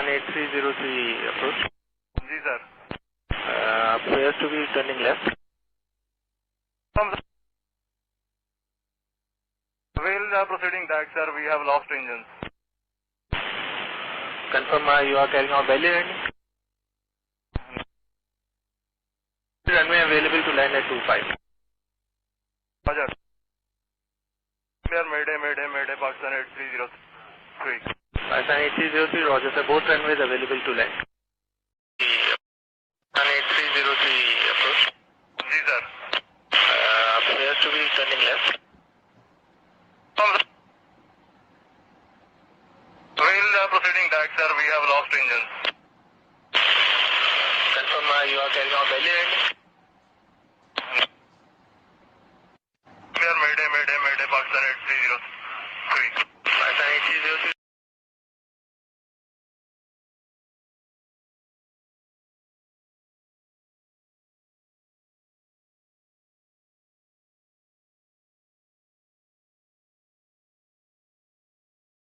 8303 approach. जी sir. Appears to be turning left. While proceeding back, sir, we have lost engines. Confirm you are carrying out belly landing. Runway available to land at 25. Roger. Clear, Mayday, Mayday, Mayday, Pakistan 8303. Pakistan 8303, Roger sir. Both runways available to land. Pakistan 8303 approach. जी sir. Appears to be turning left. While proceeding back, sir, we have lost engines. Confirm you are carrying out belly landing. Clear, Mayday, Mayday, Mayday, Pakistan 8303. Pakistan 8303.